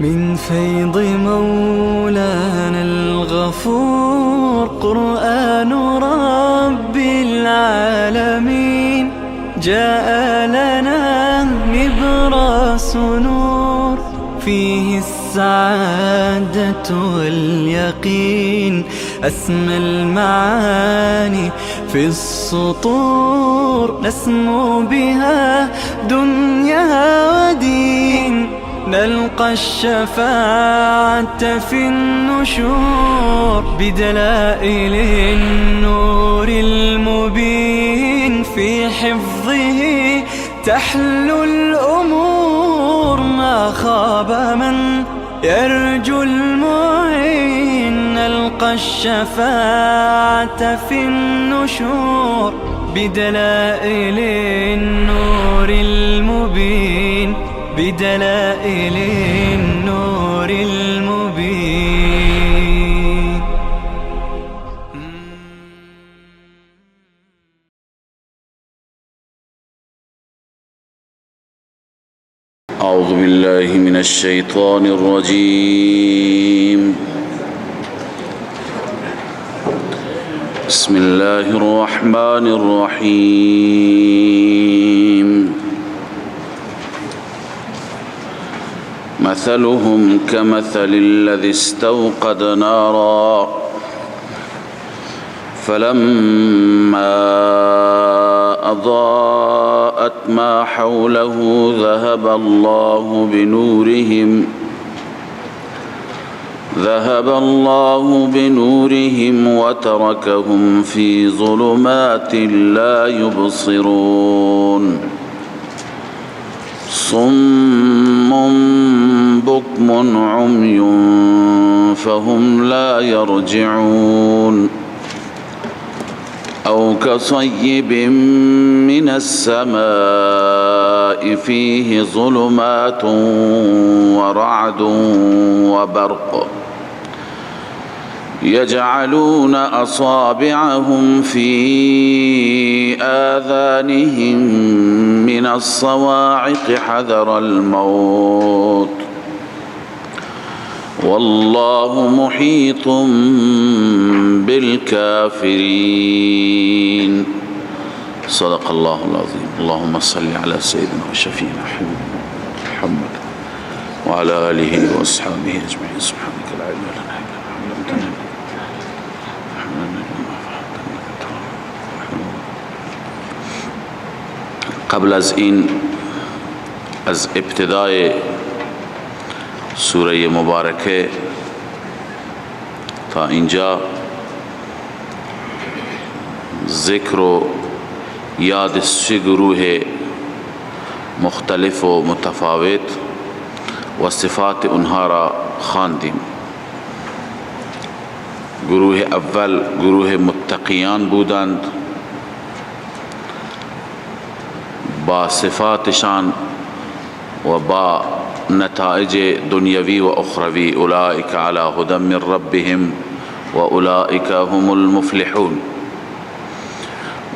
من فيض مولانا الغفور قرآن رب العالمين جاء لنا نبراس نور فيه السعادة واليقين أسمى المعاني في السطور نسمو بها دنيا ودين نلقى الشفاعة في النشور بدلائل النور المبين في حفظه تحلو الأمور ما خاب من يرجو المعين نلقى الشفاعة في النشور بدلائل النور المبين بدلائل النور المبين. أعوذ بالله من الشيطان الرجيم. بسم الله الرحمن الرحيم. مثلهم كمثل الذي استوقد نارا فلما أضاءت ما حوله ذهب الله بنورهم وتركهم في ظلمات لا يبصرون صم بكم عمي فهم لا يرجعون أو كصيب من السماء فيه ظلمات ورعد وبرق يجعلون أصابعهم في آذانهم من الصواعق حذر الموت والله محيط بالكافرين. صدق الله العظيم. اللهم صل على سيدنا وشفينا محمد وعلى آله وأصحابه أجمعين. سبحانك لا علم لنا إلا ما علمتنا. قبل از این از ابتدای سوره مبارکه تا اینجا ذکر و یاد سه گروه مختلف و متفاوت و صفات اونها را خواندیم. گروه اول گروه متقیان بودند با صفاتشان و با نتائج دنیوی و اخروی اولئک علی هدی من ربهم و اولئک هم المفلحون.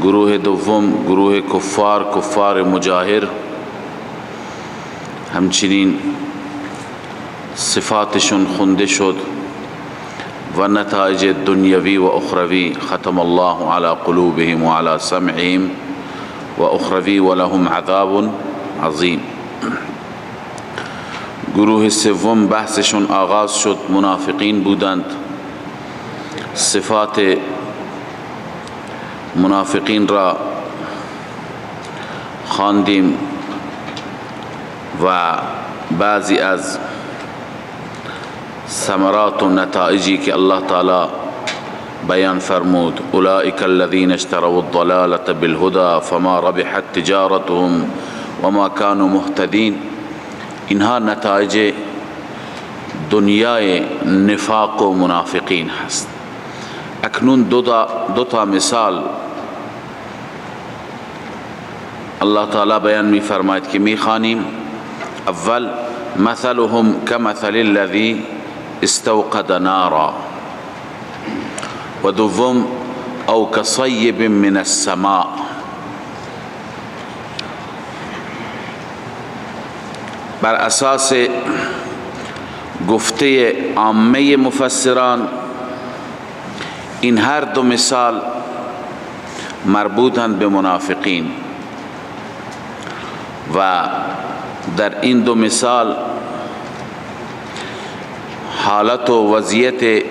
گروه دوم گروه کفار مجاهر همچنین صفاتشون خونده شد و نتائج دنیوی و اخروی ختم الله علی قلوبهم و علی سمعهم و اخروی و لهم عذاب عظیم. گروه سوم بحثشون آغاز شد منافقین بودند. صفات منافقین را خواندیم و بعضی از ثمرات و نتائجی که الله تعالی بیان فرمود اولئک الذین اشتروا الضلالة بالهدى فما ربحت تجارتهم وما كانوا مهتدین. اینها نتایج دنیای نفاق و منافقین هست. اکنون دو تا مثال الله تعالی بیان می فرماید که می خوانیم. اول مثلهم كمثل الذي استوقد نارا و دوم او كصيب من السماء. بر اساس گفته عامه مفسران این هر دو مثال مربوطند به منافقین و در این دو مثال حالت و وضعیت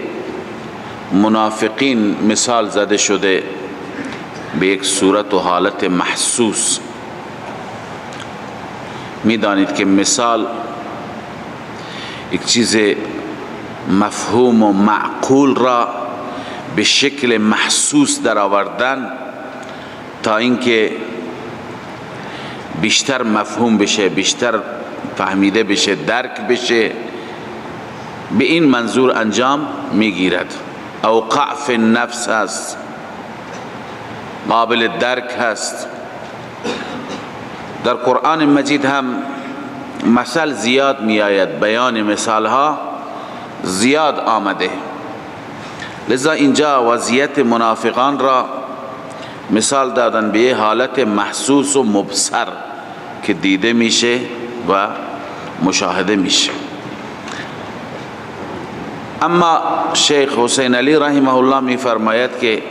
منافقین مثال زده شده به یک صورت و حالت محسوس. میدانید که مثال یک چیز مفهوم و معقول را به شکل محسوس در آوردن تا اینکه بیشتر مفهوم بشه، بیشتر فهمیده بشه، درک بشه، به این منظور انجام میگیرد. اوقع فی النفس هست، قابل درک هست. در قرآن مجید هم مثال زیاد می آید، بیان مثال ها زیاد آمده، لذا اینجا وضعیت منافقان را مثال دادن به حالت محسوس و مبصر که دیده میشه و مشاهده میشه. اما شیخ حسین علی رحمه الله می فرماید که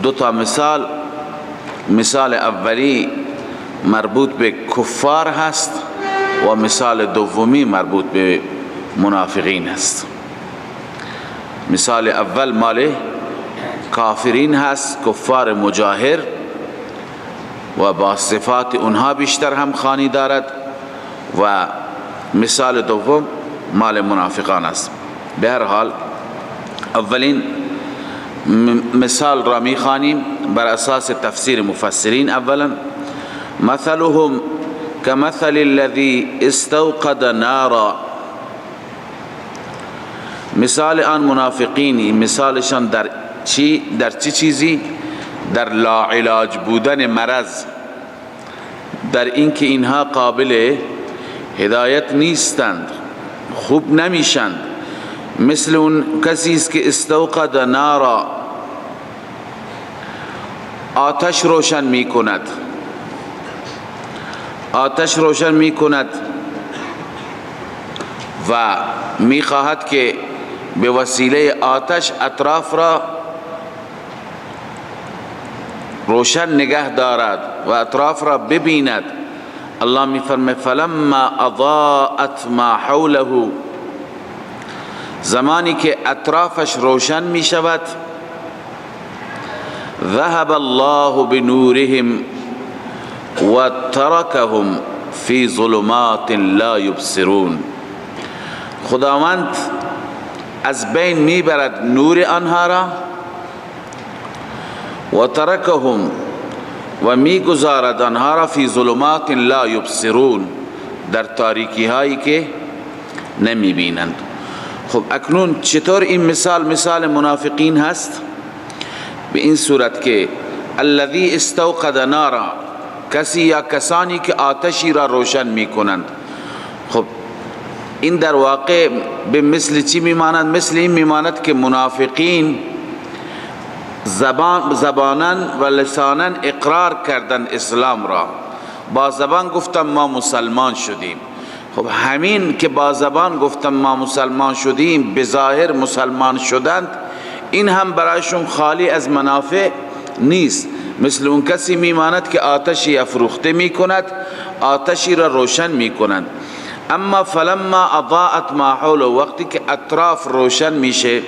دو تا مثال اولی مربوط به کفار هست و مثال دومی مربوط به منافقین هست. مثال اول مال کافرین هست، کفار مجاهر و با صفات اونها بیشتر هم خوانی دارد، و مثال دوم مال منافقان است. به هر حال اولین مثال را می خوانیم بر اساس تفسیر مفسرین. اولا مثلهم كمثل الذي استوقد نارا، مثال آن منافقینی مثالشان در چی چیزی؟ در لاعلاج بودن مرض، در اینکه اینها قابل هدایت نیستند، خوب نمیشند. مثل اون کسی است که استوقد نارا، آتش روشن میکند، آتش روشن میکند و میخواهد که به وسیله آتش اطراف را روشن نگه دارد و اطراف را ببیند. الله میفرماید فلما اضاءت ما حوله، زمانی که اطرافش روشن می شود، ذهب الله بنورهم و ترکهم فی ظلمات لا یبصرون، خداوند از بین می برد نور آنها را، و ترکهم و می گذارد آنها را فی ظلمات لا یبصرون، در تاریکی هایی که نمی بینند. خب اکنون چطور این مثال منافقین هست؟ به این صورت که الذی استوقد نارا، کسی یا کسانی که آتشی را روشن می کنند. خب این در واقع به مثل چی می ماند؟ مثل این می ماند که منافقین زباناً و لساناً اقرار کردن اسلام را، با زبان گفتن ما مسلمان شدیم. خب همین که با زبان گفتن ما مسلمان شدیم، به ظاهر مسلمان شدند، این هم برایشون خالی از منافع نیست. مثل اون کسی میماند که آتشی افروخته میکند، آتشی را روشن میکنند. اما فلما اضاءت ما حوله، وقتی که اطراف روشن میشه،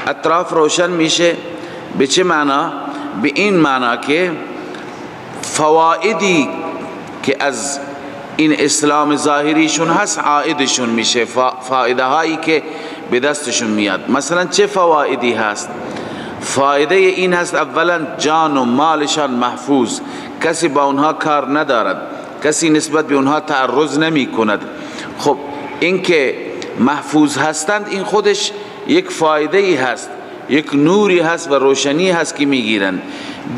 اطراف روشن میشه به چه معنا؟ به این معنا که فوائدی که از این اسلام ظاهریشون هست عائدشون میشه، فایده هایی که به دستشون میاد. مثلا چه فوائدی هست؟ فایده این هست اولا جان و مالشان محفوظ، کسی با اونها کار ندارد، کسی نسبت به اونها تعرض نمی کند. خب این که محفوظ هستند این خودش یک فایده ای هست، یک نوری هست و روشنی هست که میگیرند.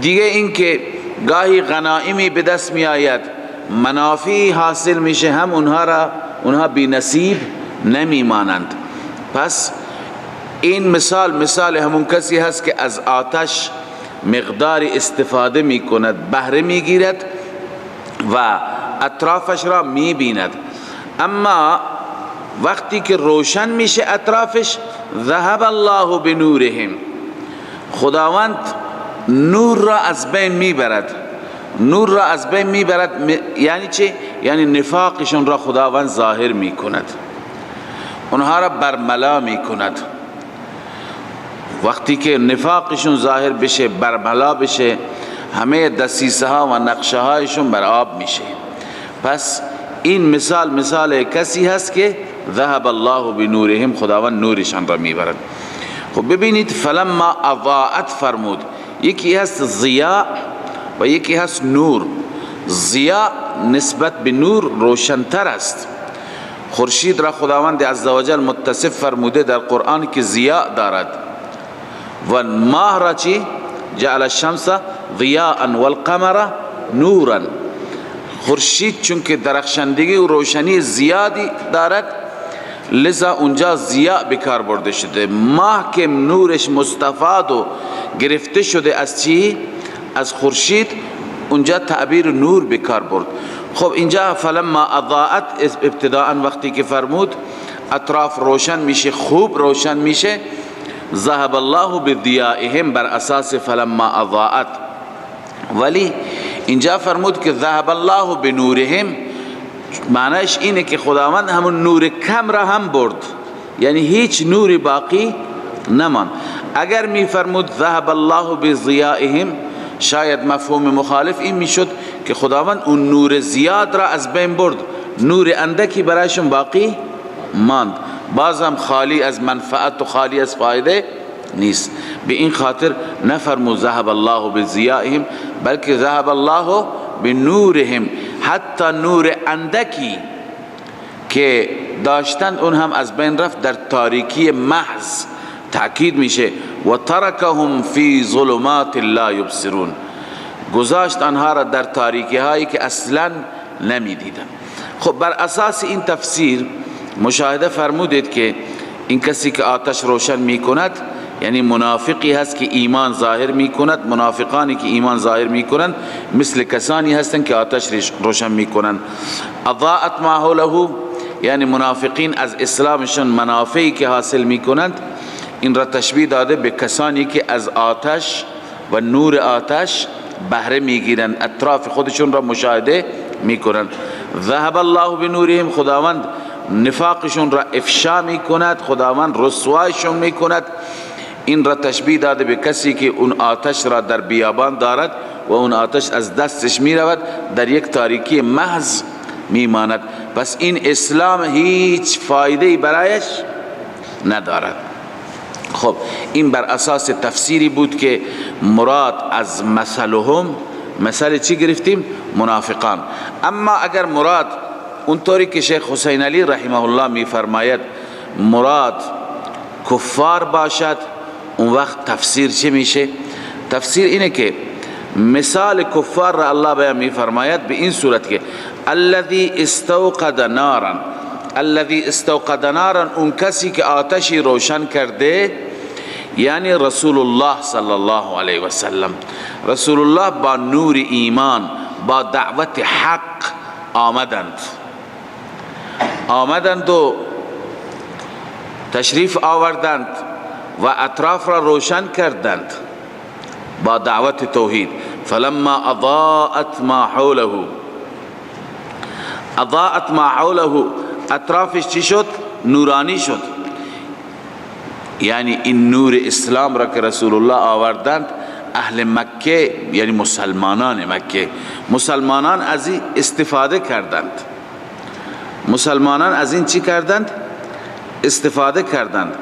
دیگه این که گاهی غنایمی به دست می آید، منافعی حاصل میشه، هم اونها بی نصیب نمی مانند. پس این مثال همون کسی هست که از آتش مقدار استفاده می کند، بهره می گیرد و اطرافش را می بیند. اما وقتی که روشن میشه اطرافش، ذهب الله بنورهم، خداوند نور را از بین میبرد. نور را از بین میبرد یعنی چه؟ یعنی نفاقشون را خداوند ظاهر میکند، اونها را برملا میکند. وقتی که نفاقشون ظاهر بشه، برملا بشه، همه دسیسه ها و نقشه هایشون بر آب میشه. پس این مثال کسی هست که ذهب الله بنورهم، خداوند نورشان را میبرد. خب ببینید فلما اضاءت فرمود، یکی هست ضیاء و یکی هست نور. ضیاء نسبت به نور روشنتر است. خورشید را خداوند عزوجل متصف فرموده در قرآن که ضیاء دارد، و ماه را چی؟ جعل الشمس ضیاء والقمر نورا. خورشید چون که درخشندگی و روشنی زیادی دارد، لذا اونجا ضیاء بکار برده شده. ماه که نورش مستفاد و گرفته شده از چی؟ از خورشید، اونجا تعبیر نور بکار برد. خب اینجا فلما اضاءت ابتداء وقتی که فرمود اطراف روشن میشه، خوب روشن میشه، ذهب الله بضیائهم بر اساس فلما اضاءت. ولی اینجا فرمود که ذهب الله بنورهم، معنیش اینه که خداوند همون نور کم را هم برد، یعنی هیچ نوری باقی نمان. اگر می فرمود ذهب الله بضیائهم، شاید مفهوم مخالف این میشد که خداوند اون نور زیاد را از بین برد، نور اندکی برایشون باقی ماند، بازم خالی از منفعت و خالی از فایده نیست. به این خاطر نفرمود ذهب الله بضیائهم، بلکه ذهب الله بنورهم. حتی نور اندکی که داشتند اون هم از بین رفت، در تاریکی محض تأکید میشه و ترکهم فی ظلمات لا یبصرون، گذاشت آنها را در تاریکی هایی که اصلا نمیدیدن. خب بر اساس این تفسیر مشاهده فرمودید که این کسی که آتش روشن میکند یعنی منافقی هست که ایمان ظاهر میکند. منافقانی که ایمان ظاهر میکنند مثل کسانی هستند که آتش روشن میکنند. اضاءت ما حوله، یعنی منافقین از اسلامشون منافعی که حاصل میکنند، این را تشبیه داده به کسانی که از آتش و نور آتش بهره میگیرند، اطراف خودشون را مشاهده میکنند. ذهب الله بنورهم، خداوند نفاقشون را افشا میکند، خداوند رسوایشون میکند. این را تشبیه داده به کسی که اون آتش را در بیابان دارد و اون آتش از دستش میرود، در یک تاریکی محض میماند. پس این اسلام هیچ فایده برایش ندارد. خب این بر اساس تفسیری بود که مراد از مثلهم، مثل چی گرفتیم؟ منافقان. اما اگر مراد اونطوری که شیخ حسین علی رحمه الله می فرماید مراد کفار باشد، اون وقت تفسیر چه میشه؟ تفسیر اینه که مثال کفار را الله بیان می فرماید به این صورت که الذی استوقد نارا، الذی استوقد نارا، اون کسی که آتشی روشن کرده، یعنی رسول الله صلی الله علیه و سلم. رسول الله با نور ایمان، با دعوت حق آمدند و تشریف آوردند و اطراف را روشن کردند با دعوت توحید. فلما اضاءت ما حوله، اضاءت ما حوله، اطرافش چی شد؟ نورانی شد. یعنی این نور اسلام را که رسول الله آوردند، اهل مکه یعنی مسلمانان مکه، مسلمانان از این استفاده کردند. مسلمانان از این چی کردند؟ استفاده کردند.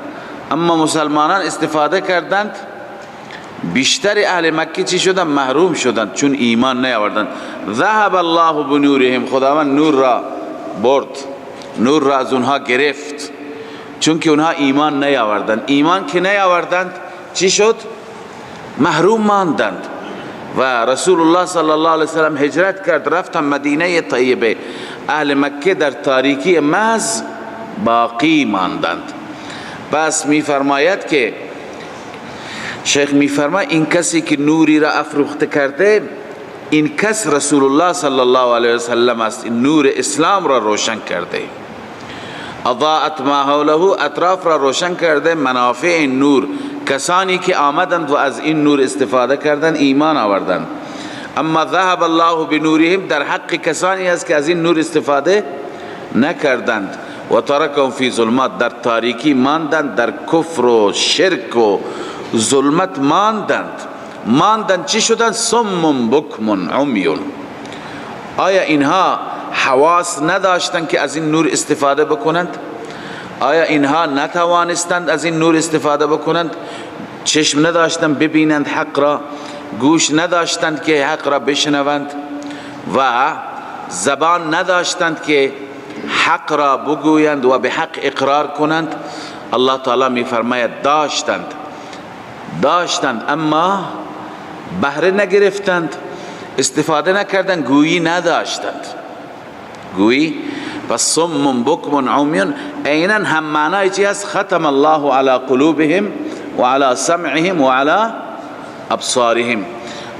اما مسلمانان استفاده کردند، بیشتر اهل مکه چی شدند؟ محروم شدند، چون ایمان نیاوردند. ذهب الله بنورهم، خداوند نور را برد، نور را از اونها گرفت، چون که اونها ایمان نیاوردند. ایمان که نیاوردند چی شد؟ محروم ماندند. و رسول الله صلی الله علیه وسلم هجرت کرد، رفتن مدینه طیبه. اهل مکه در تاریکی محض باقی ماندند. بس میفرماید که شیخ میفرماید این کسی که نوری را افروخته کرده، این کس رسول الله صلی الله علیه وسلم است. این نور اسلام را روشن کرده. اضاءت ما حوله، اطراف را روشن کرده. منافع نور، کسانی که آمدند و از این نور استفاده کردند ایمان آوردند. اما ذهب الله بنورهم، در حق کسانی است که از این نور استفاده نکردند. و ترکهم فی ظلمات، در تاریکی ماندند، در کفر و شرک و ظلمت ماندند. چی شدند؟ صم بکم عمیون. آیا اینها حواس نداشتند که از این نور استفاده بکنند؟ آیا اینها نتوانستند از این نور استفاده بکنند؟ چشم نداشتند ببینند حق را، گوش نداشتند که حق را بشنوند، و زبان نداشتند که حق را بگویند و به حق اقرار کنند؟ الله تعالی می فرماید داشتند اما بهره نگرفتند، استفاده نکردند، گویی نداشتند. پس صم بکم عمیون عینا هم معنای چی هست؟ ختم الله علی قلوبهم و علی سمعهم و علی ابصارهم.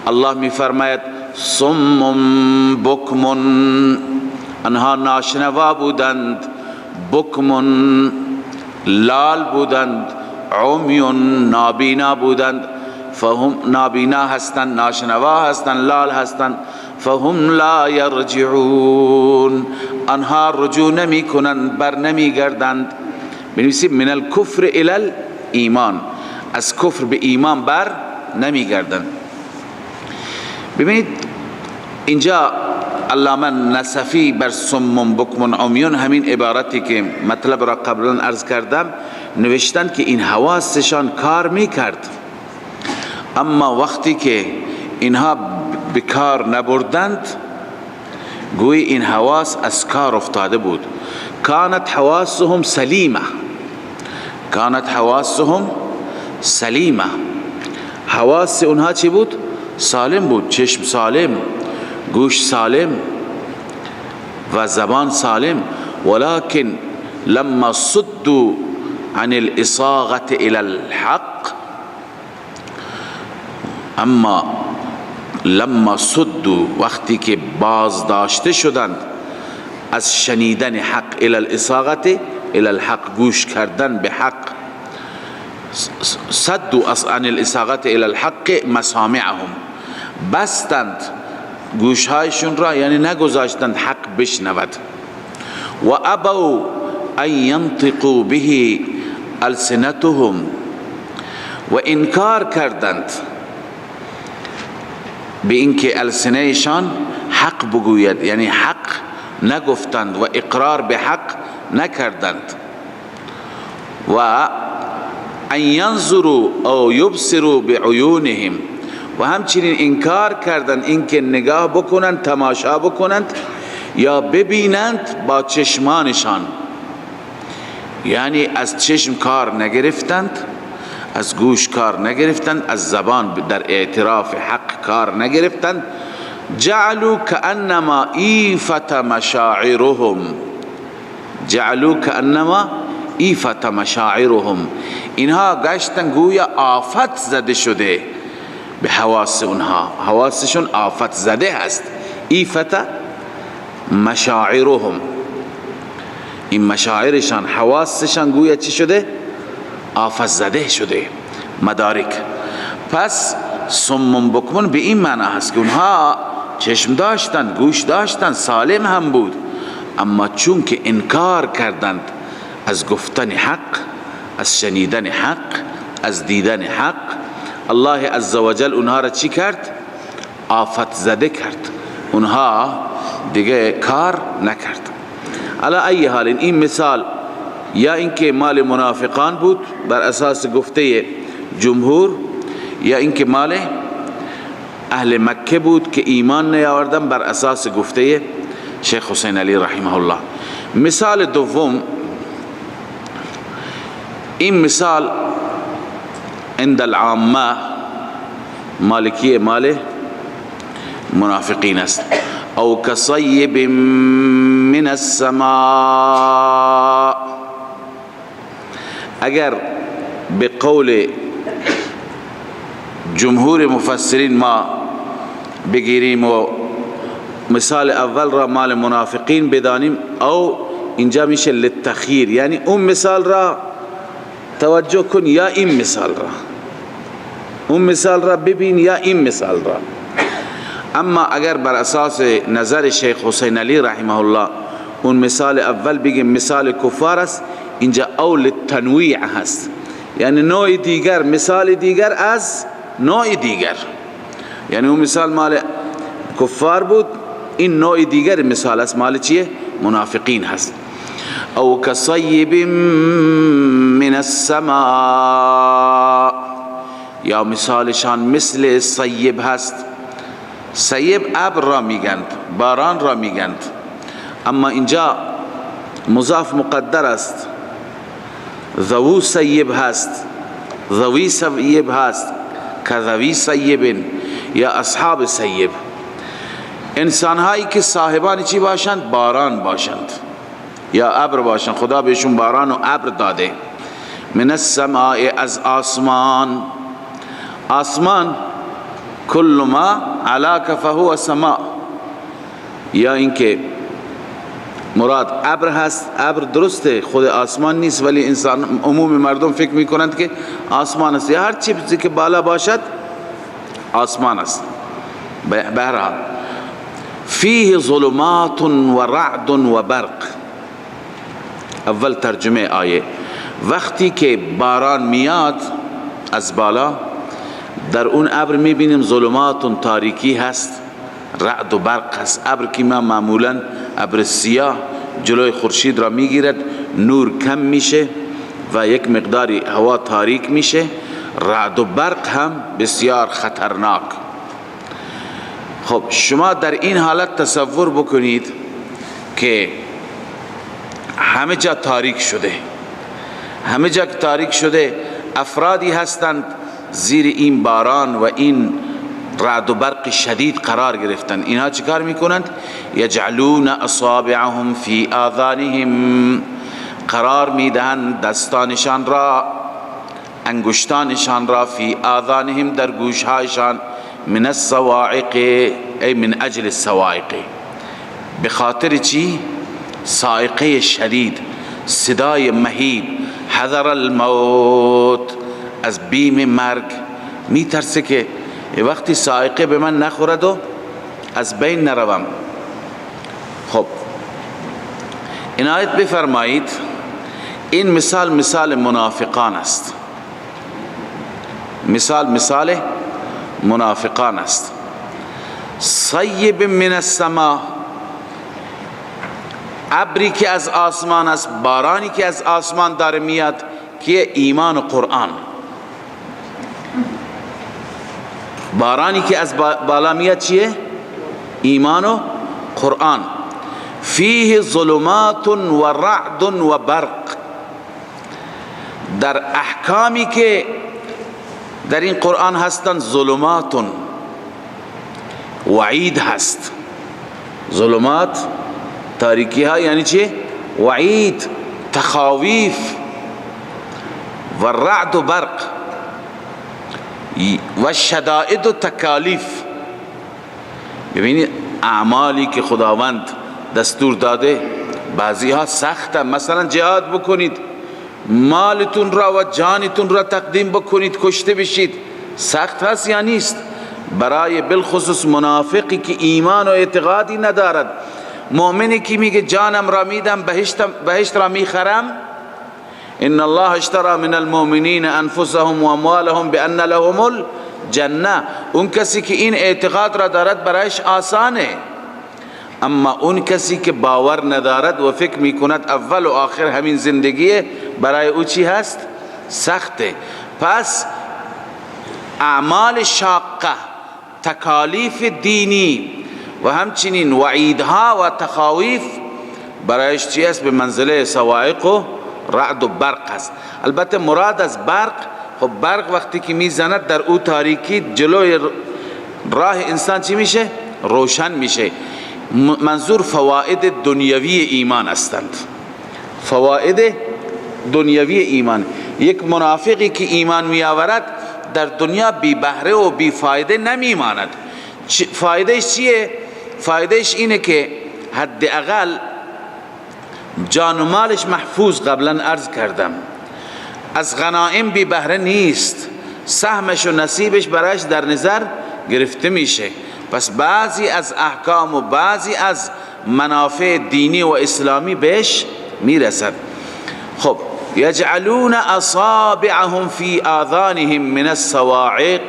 الله می فرماید صم بکم، آنها ناشنوا بودند، بکم لال بودند، عمیون نابینا بودند. فهم نابینا هستند، ناشنوا هستند، لال هستند. فهم لا یرجعون، آنها رجوع نمی کنند، بر نمی گردند. بنویسید من الکفر الی الایمان، از کفر به ایمان بر نمی گردند. ببینید اینجا علامه نصفی بر صم بکم عمیون همین عبارتی که مطلب را قبلا عرض کردم نوشتند که این حواسشان کار میکرد، اما وقتی که اینها به کار نبردند گویی این حواس از کار افتاده بود. کانت حواسهم سلیمه، حواس اونها چی بود؟ سالم بود. چشم سالم، گوش سالم و زبان سالم. ولكن لما صدوا عن الاصاغة الى الحق، اما لما صدوا، وقتی که باز داشته شدند از شنیدن حق، الى الاصاغة الى الحق، گوش کردن به حق. صدوا عن الاصاغة الى الحق مسامعهم، بستند گوشهایشون را، یعنی نگذاشتند حق بشنود. و ابوا ان ينطقوا به السنتهم، و انکار کردند به اینکه السنهشان حق بگوید، یعنی حق نگفتند و اقرار به حق نکردند. و ان ينظروا او يبصروا بعيونهم، و همچنین انکار کردند اینکه نگاه بکنند، تماشا بکنند یا ببینند با چشمانشان، یعنی از چشم کار نگرفتند، از گوش کار نگرفتند، از زبان در اعتراف حق کار نگرفتند. جعلوا كأنما ایفت مشاعرهم، اینها گشتن گویا آفت زده شده به حواس اونها، حواسشون آفت زده هست. ایفت مشاعرهم، این مشاعرشان، حواسشان گویا چی شده؟ آفت زده شده، مدارک. پس صم بکم به این معنی هست که اونها چشم داشتند، گوش داشتند، سالم هم بود، اما چون که انکار کردند از گفتن حق، از شنیدن حق، از دیدن حق، الله عزوجل اونها را چی کرد؟ آفت زده کرد، اونها دیگه کار نکرد. علی ای حال این مثال یا اینکه مال منافقان بود بر اساس گفته جمهور، یا اینکه مال اهل مکه بود که ایمان نیاوردن بر اساس گفته شیخ حسین علی رحمه الله. مثال دوم، این مثال عند العامه مالکی مال منافقین است. او کصیب من السماء، اگر به قول جمهور مفسرین ما بگیریم و مثال اول را مال منافقین بدانیم، او اینجا میشه للتخییر، یعنی اون مثال را توجه کن یا این مثال را، اون مثال را ببین یا این مثال را. اما اگر بر اساس نظر شیخ حسین علی رحمه الله اون مثال اول بگیم مثال کفار است، اینجا اول تنویع هست، یعنی نوع دیگر، مثال دیگر از نوع دیگر. یعنی اون مثال مال کفار بود، این نوع دیگر مثال است مال چیه؟ منافقین هست. او کصیب من السماء، یا مثالشان مثل صیب هست. صیب ابر را میگند، باران را میگند، اما اینجا مضاف مقدر است. ذو صیب هست، ذوی صیب هست، کذوی صیب یا اصحاب صیب. انسان هایی که صاحبان چی باشند؟ باران باشند یا ابر باشند، خدا بهشون باران و ابر داده. من السماء، از آسمان. آسمان کل ما علاک فهو سماء، یا اینکه مراد ابر هست. ابر درسته خود آسمان نیست، ولی انسان عموم مردم فکر میکنند که آسمان است، یا هر چیزی که بالا باشد آسمان است. بهرحال فیه ظلمات و رعد و برق. اول ترجمه آیه، وقتی که باران میاد از بالا، در اون ابر میبینیم ظلمات، تاریکی هست، رعد و برق هست. ابر که ما معمولا ابر سیاه جلوی خورشید را میگیرد، نور کم میشه و یک مقداری هوا تاریک میشه. رعد و برق هم بسیار خطرناک. خب شما در این حالت تصور بکنید که همه جا تاریک شده، همه جا تاریک شده، افرادی هستند زیر این باران و این رعد و برق شدید قرار گرفتن. اینها چیکار میکنند؟ یجعلون اصابعهم فی آذانهم، قرار میدهند دستانشان را، انگشتانشان را، فی آذانهم، در گوشهایشان، من الصواعق، ای من اجل الصواعق، بخاطر چی؟ صاعقه شدید، صدای مهیب، حذر الموت، از بیم مرگ میترسه که وقتی صاعقه به من نخورد و از بین نروم. خب عنایت بفرمایید، این مثال منافقان است. مثال منافقان است. صیب من السماء، ابری که از آسمان است، بارانی که از آسمان داره میاد، که ایمان و قرآن. بارانی که از بالا میاد چیه؟ ایمان و قرآن. فیه ظلمات و رعد و برق، در احکامی که در این قرآن هستند ظلمات، وعید هست. ظلمات تاریکی ها یعنی چه؟ وعید، تخاویف. و رعد و برق و شدائد و تکالیف. ببینید اعمالی که خداوند دستور داده بعضی ها سخته، مثلا جهاد بکنید، مالتون را و جانتون را تقدیم بکنید، کشته بشید، سخت هست یا نیست؟ برای بالخصوص منافقی که ایمان و اعتقادی ندارد. مؤمنی که میگه جانم را میدم، بهشت را میخرم، ان الله اشترى من المؤمنین انفسهم و اموالهم بان لهم الجنه. اون کسی که این اعتقاد را دارد برایش آسانه، اما اون کسی که باور ندارد و فکر میکند اول و آخر همین زندگیه، برای او چی هست؟ سخته. پس اعمال شاقه، تکالیف دینی و همچنین وعیدها و تخاویف برایش چی است؟ به منزله صواعق و رعد و برق است. البته مراد از برق، خب برق وقتی که میزند در او تاریکی، جلوی راه انسان چی میشه؟ روشن میشه. منظور فواید دنیوی ایمان هستند. فواید دنیوی ایمان. یک منافقی که ایمان میآورد در دنیا بی بهره و بی فایده نمیماند. فایدهش چیه؟ فایدهش اینه که حداقل جان و مالش محفوظ، قبلا عرض کردم، از غنائم بی بهره نیست، سهمش و نصیبش برایش در نظر گرفته میشه. پس بعضی از احکام و بعضی از منافع دینی و اسلامی بهش میرسد. خب یجعلون اصابعهم فی آذانهم من الصواعق،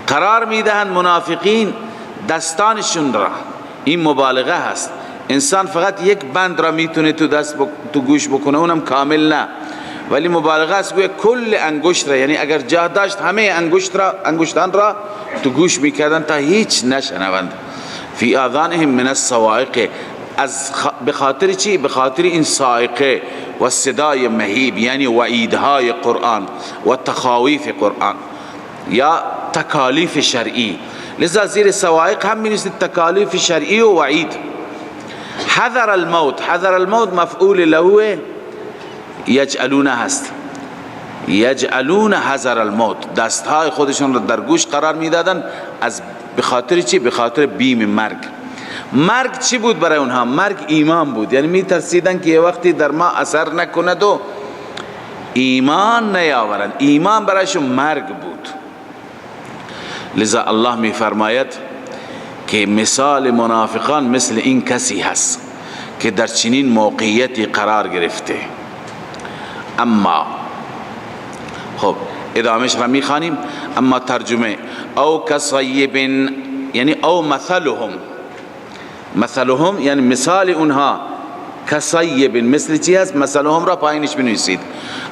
قرار میدهند منافقین دستانشون را، این مبالغه هست، انسان فقط یک بند را میتونه تو گوش بکنه، اونم کامل نه، ولی مبالغه است گویا کل انگشت را، یعنی اگر جا داشت همه انگشتان را تو گوش میکردن تا هیچ نشنوند. فی آذانهم من الصواعق، به خاطر چی؟ به خاطر این صاعقه و صدای مهیب، یعنی وعیدهای قرآن و تخاویف قرآن یا تکالیف شرعی. لذا زیر صواعق هم می‌نویسید تکالیف شرعی و وعید. حذر الموت، حذر الموت مفعول له یجعلون هست، یجعلون حذر الموت، دستهای خودشون رو در گوش قرار میدادن، از به خاطر چی؟ به خاطر بیم مرگ. مرگ چی بود برای اونها؟ مرگ ایمان بود، یعنی میترسیدن که یه وقتی در ما اثر نکند و ایمان نیاورند، ایمان برایشون مرگ بود. لذا الله میفرماید که مثال منافقان مثل این کسی هست که در چنین موقعیتی قرار گرفته. اما خب ادامهش را میخوانیم. اما ترجمه او کصیب، یعنی او مثلهم یعنی مثال اونها، کصیب مثل چی هست؟ مثلهم را پایینش بنویسید.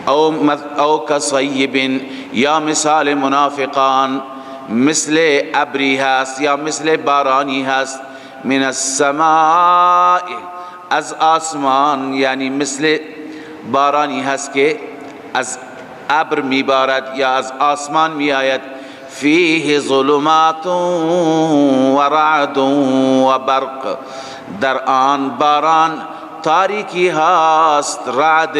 او کصیب، یا مثال منافقان مثل ابری هست یا مثل بارانی هست، من السماء، از آسمان، یعنی مثل بارانی هست که از ابر میبارد یا از آسمان میآید. فیه ظلمات و رعد و برق، در آن باران تاریکی هست، رعد،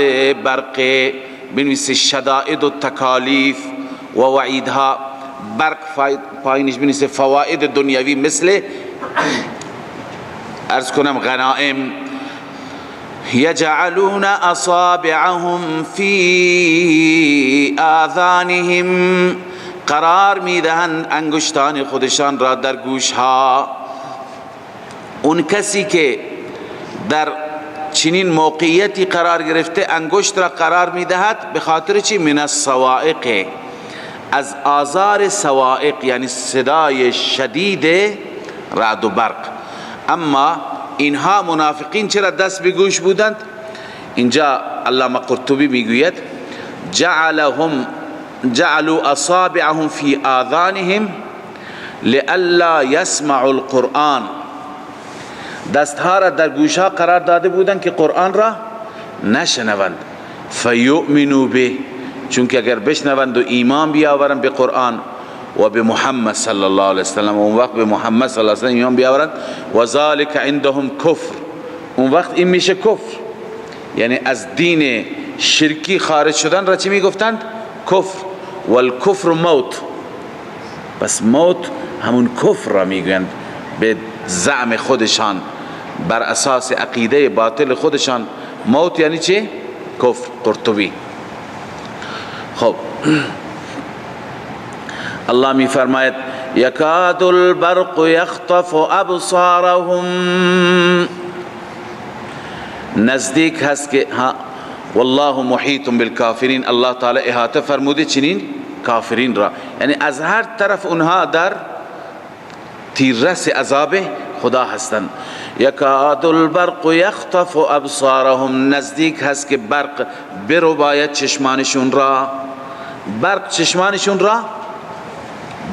برق، بنویسید شدائد و تکالیف و وعیدها. برق پایینش بنویسید فواید دنیاوی مثل ارز کنم غنائم. یجعلون اصابعهم فی آذانهم، قرار میدهند انگشتان خودشان را در گوشها. اون کسی که در چنین موقعیتی قرار گرفته انگشت را قرار میدهد به خاطر چی؟ من الصواعق، از آزار صواعق، یعنی صدای شدید رعد و برق. اما اینها منافقین چرا دست به گوش بودند؟ اینجا علامه قرطبی میگوید جعلوا اصابعهم فی آذانهم لئلا یسمعوا القرآن، دستها را در گوشها قرار داده بودند که قرآن را نشنوند. فیؤمنوا به، چون که اگر بشنوند و ایمان بیاورند به قرآن و به محمد صلی الله علیه وسلم، اون وقت به محمد صلی الله علیه وسلم ایمان بیاورند، و ذالک عندهم کفر، اون وقت این میشه کفر، یعنی از دین شرکی خارج شدن را چی میگفتند؟ کفر. والکفر موت، پس موت همون کفر را میگویند به زعم خودشان، بر اساس عقیده باطل خودشان. موت یعنی چه؟ کفر. قرطبی. خب الله می فرماید یکاد البرق یخطف ابصارهم، نزدیک هست که والله محیط بالکافرین، الله تعالی احاطه فرموده چنین کافرین را، یعنی از هر طرف اونها در تیررس عذاب خدا هستند. یکاد البرق یخطف ابصارهم، نزدیک هست که برق برو باید چشمانشون را، برق چشمانشون را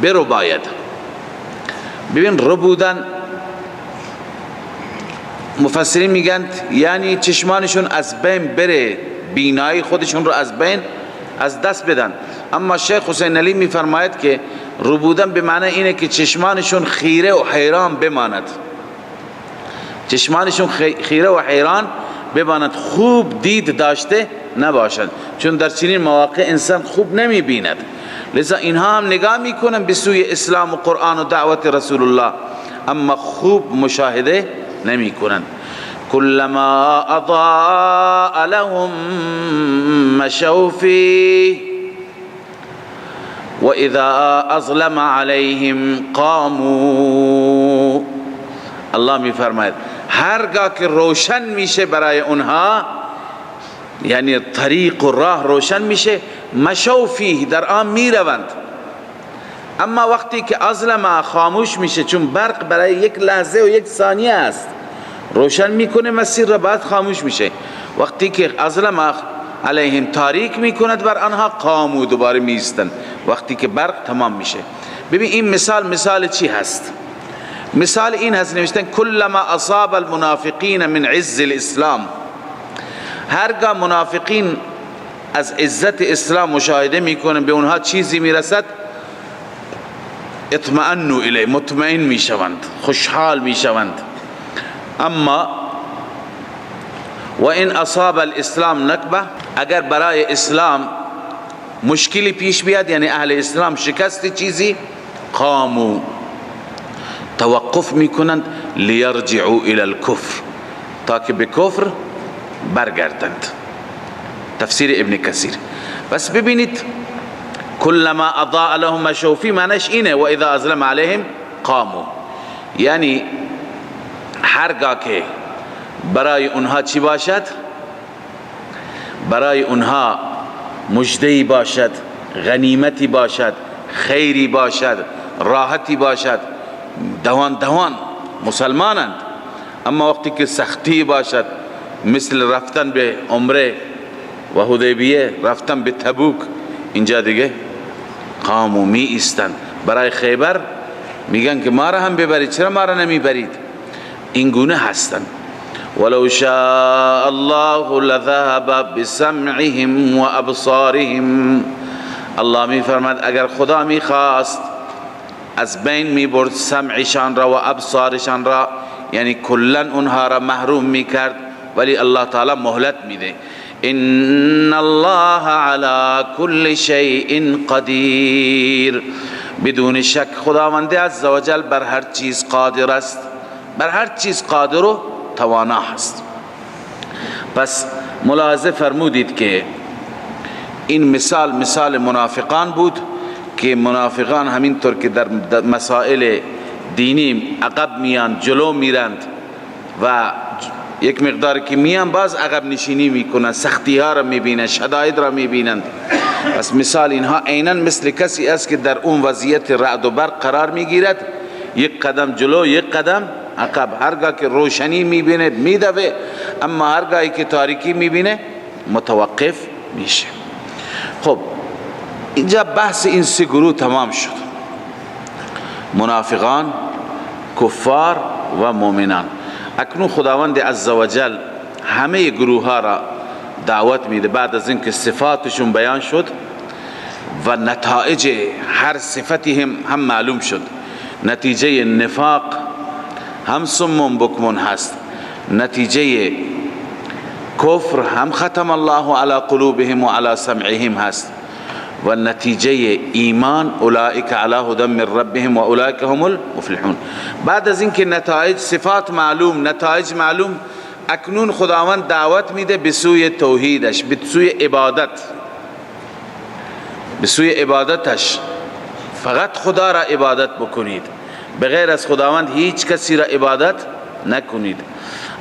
برو باید. ببین رو بودن، مفسرین میگن یعنی چشمانشون از بین بره، بینایی خودشون رو از بین از دست بدن. اما شیخ حسین علی میفرماید که رو بودن به معنی اینه که چشمانشون خیره و حیران بماند، چشمانشون خیره و حیران بماند، خوب دید داشته نباشند، چون در چنین مواقع انسان خوب نمی بیند. لذا اینها هم نگاه میکنن به سوی اسلام و قرآن و دعوت رسول الله، اما خوب مشاهده نمی کنند. كلما اضاء لهم مشوا فيه واذا اظلم عليهم قاموا. الله میفرماید هرگاه که روشن میشه برای اونها، یعنی طریق و راه روشن میشه، مشوا فیه، در آن میروند. اما وقتی که اظلم، خاموش میشه، چون برق برای یک لحظه و یک ثانیه است، روشن میکنه مسیر را، بعد خاموش میشه. وقتی که اظلم علیهم، تاریک میکند بر آنها، قاموا، دوباره میستن وقتی که برق تمام میشه. ببین این مثال چی هست؟ مثال این هست، نوشتن کلما اصاب المنافقین من عز الاسلام، هرگاه منافقین از عزت اسلام مشاهده میکنن، به اونها چیزی میرسد، اطمئنوا الیه، مطمئن میشوند، خوشحال میشوند. اما و این اصاب الاسلام نکبه، اگر برای اسلام مشکلی پیش بیاد، یعنی اهل اسلام شکست چیزی، قاموا، توقف میکنند، لیرجعوا الی الکفر، تا که به کفر برگردند. تفسیر ابن کثیر. بس ببینید کلما اضاء لهم مشوا فیه معنیش اینه و اذا اظلم علیهم قاموا، یعنی هرگاه که برای اونها چی باشد، برای اونها مجدهی باشد، غنیمتی باشد، خیری باشد، راحتی باشد، دوان مسلمانند. اما وقتی که سختی باشد، مثل رفتن به عمره و حدیبیه، رفتن به تبوک، اینجا دیگه قاموا، می ایستند. برای خیبر میگن که ما را هم ببرید، چرا ما را نمیبرید؟ این گونه هستند. ولو شاء الله لذهب بسمعهم و ابصارهم، الله میفرماید اگر خدا میخواست از بین میبرد سمعشان را و ابصارشان را، یعنی کلا اونها را محروم میکرد، ولی الله تعالی مهلت میده. ان الله على كل شيء قدیر، بدون شک خداوند عزوجل بر هر چیز قادر است، بر هر چیز قادر و توانا هست. پس ملاحظه فرمودید که این مثال منافقان بود که منافقان همینطور که در مسائل دینی عقب میان، جلو میرند و یک مقدار که میان باز عقب نشینی میکنن، سختی ها را میبینن، شدائد را میبینند. پس مثال اینها عیناً مثل کسی است که در اون وضعیت رعد و برق قرار میگیرد، یک قدم جلو یک قدم عقب. هرگاه که روشنی میبینه میدوه، اما هرگاهی که تاریکی میبینه متوقف میشه. خب اینجا بحث این سه گروه تمام شد، منافقان، کفار و مؤمنان. اکنون خداوند عزوجل همه گروه ها را دعوت میده بعد از اینکه صفاتشون بیان شد و نتایج هر صفتی هم معلوم شد. نتیجه نفاق هم صم بکم هست، نتیجه کفر هم ختم الله علی قلوبهم و علی سمعهم هست، و نتیجه ایمان اولئک علی هدی من ربهم و اولئک هم المفلحون. بعد از اینکه نتایج صفات معلوم، نتایج معلوم، اکنون خداوند دعوت میده به سوی توحیدش، به سوی عبادت، به سوی عبادتش. فقط خدا را عبادت بکنید، بغیر از خداوند هیچ کسی را عبادت نکنید.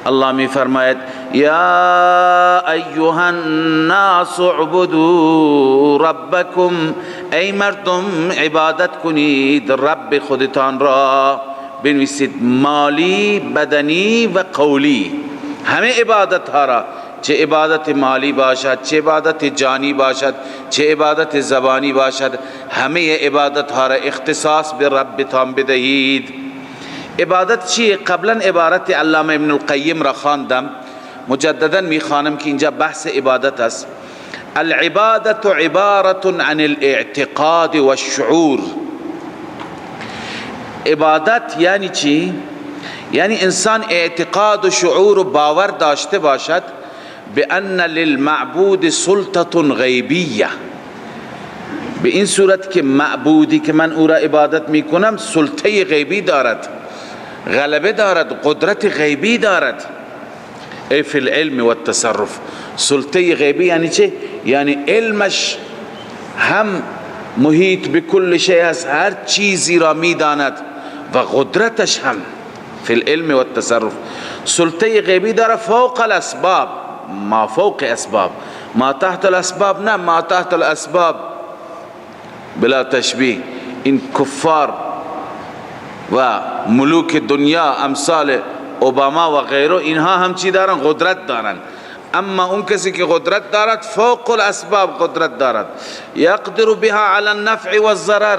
الله می فرماید یا ایها الناس اعبدوا ربکم، ای مردم عبادت کنید رب خودتان را. بنویسید مالی، بدنی و قولی، همه عبادت ها را، چه عبادت مالی باشد، چه عبادت جانی باشد، چه عبادت زبانی باشد، همه عبادت ها را اختصاص به ربتان بدهید. عبادت چیه؟ قبلا عبارت علامه ابن القیم را خواندم، مجددا میخوانم که اینجا بحث عبادت است. العبادت عبارت عن الاعتقاد والشعور. عبادت یعنی چی؟ یعنی انسان اعتقاد و شعور و باور داشته باشد به ان للمعبود سلطه غیبیه، به این صورت که معبودی که من او را عبادت میکنم سلطه غیبی دارد، غلبه دارد، قدرت غیبی دارد. ای فی العلم و التصرف. سلطه غیبی یعنی چه؟ یعنی علمش هم محیط به کل شیء است، هر چیزی را میداند و قدرتش هم فی العلم و التصرف. سلطه غیبی داره فوق الاسباب، ما فوق اسباب، ما تحت الاسباب نه، ما تحت الاسباب بلا تشبیه. این کفار و ملوک دنیا امثال اوباما و غیره، اینها هم چی دارن؟ قدرت دارن. اما اون کسی که قدرت دارد فوق الاسباب قدرت دارد، یقدر بها علی النفع و الضرر،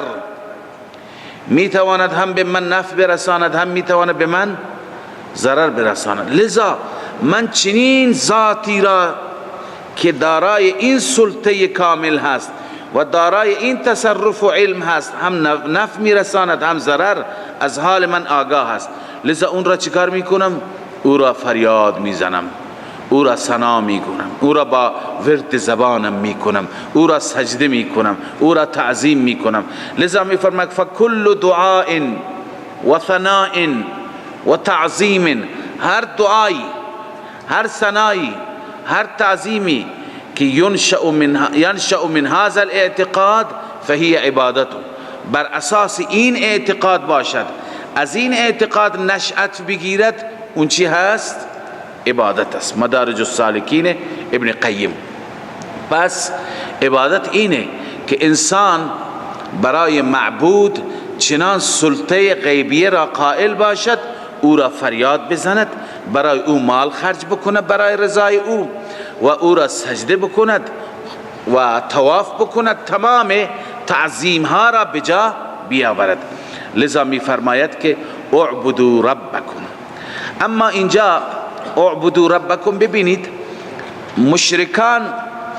میتواند هم به من نفع برساند، هم میتواند به من ضرر برساند. لذا من چنین ذاتی را که دارای این سلطه کامل هست و دارای این تصرف و علم هست، هم نفع میرساند هم ضرر، از حال من آگاه هست. لذا اون را چیکار میکنم؟ او را فریاد میزنم، او را ثنا میکنم، او را با ورد زبانم میکنم، او را سجده میکنم، او را تعظیم میکنم. لذا میفرماید فکل دعاء و ثناء و تعظیم، هر دعایی، هر ثنایی، هر تعظیمی که ینشأ من هذا الاعتقاد فهی عبادت، بر اساس این اعتقاد باشد، از این اعتقاد نشأت بگیرد، اون چی هست؟ عبادت است. مدارج السالکین ابن قیم. پس عبادت اینه که انسان برای معبود چنان سلطه غیبیه را قائل باشد، او را فریاد بزند، برای او مال خرج بکند برای رضای او، و او را سجده بکند و طواف بکند، تمام تعظیم ها را بجا بیاورد. لذا می فرماید که اعبدوا ربکم. اما اینجا اعبدوا ربکم، ببینید مشرکان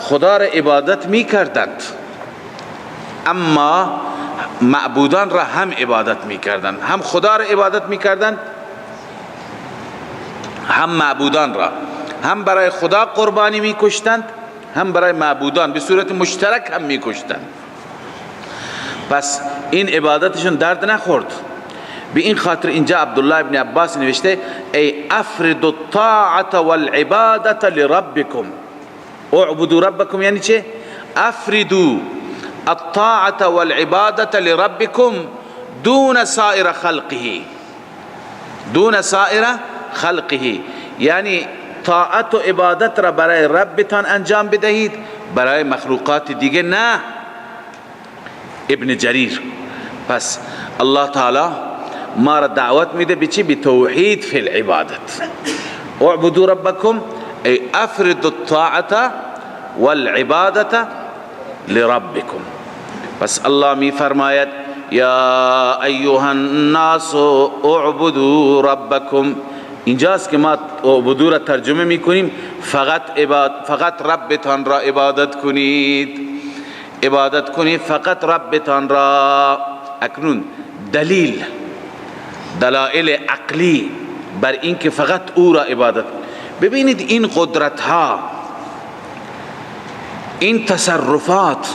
خدا را عبادت می کردند، اما معبودان را هم عبادت می کردند، هم خدا را عبادت می کردند هم معبودان را، هم برای خدا قربانی می کشتند هم برای معبودان، به صورت مشترک هم می کشتند. پس این عبادتشون درد نخورد. به این خاطر اینجا عبدالله ابن عباس نوشته ای افرد الطاعت والعبادت لربکم. اعبدوا ربکم یعنی چه؟ افردوا الطاعت والعبادت لربکم دون سائر خلقه، دون سائر خلقه، یعنی طاعت و عبادت را برای ربتان انجام بدهید، برای مخلوقات دیگه نه. ابن جریر. پس الله تعالی ما را دعوت میده به چی؟ به توحید فی العبادت. اعبدوا ربکم ای افرد الطاعت والعبادت لربکم. پس الله می فرماید یا ایها الناس اعبدوا ربکم. اینجاست که ما اعبدوا را ترجمه میکنیم فقط ربتان را عبادت کنید، عبادت کنید فقط ربتان را. اکنون دلائل عقلی بر این که فقط او را عبادت. ببینید این قدرت ها، این تصرفات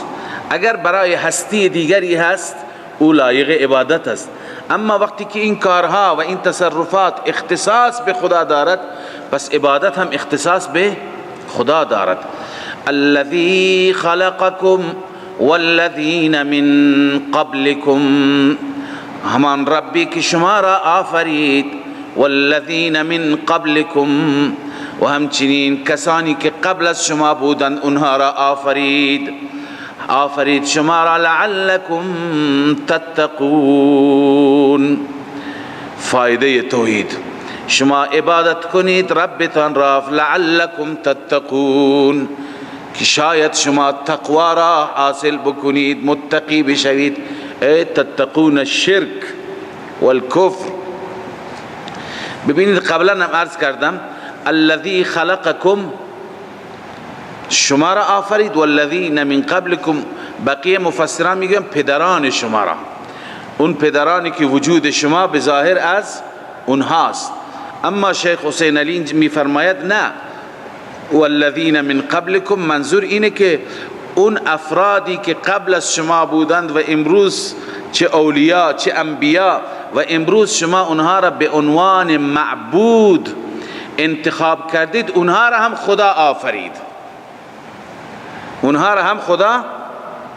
اگر برای هستی دیگری هست او لایق عبادت است، اما وقتی که این کارها و این تصرفات اختصاص به خدا دارد، پس عبادت هم اختصاص به خدا دارد. الذی خلقکم والذین من قبلکم، همان ربی که شما را آفرید، والذین من قبلکم، و همچنین کسانی که قبل از شما بودند اونها را آفرید شما را لعلکم تتقون. فایده توحید، شما عبادت کنید ربتان را، لعلکم تتقون، که شاید شما تقوا را حاصل بکنید، متقی بشوید. تتقون الشرک والکفر. ببینید قبلا هم عرض کردم الذی خلقکم، شما را آفرید، والذین من قبلکم، بقیه مفسران میگن پدران شما را، اون پدرانی که وجود شما به ظاهر از اونهاست. اما شیخ حسین علی میفرماید نه، والذین من قبلکم منظور اینه که اون افرادی که قبل از شما بودند و امروز چه اولیاء چه انبیاء و امروز شما اونها را به عنوان معبود انتخاب کردید اونها را هم خدا آفرید، اونها را هم خدا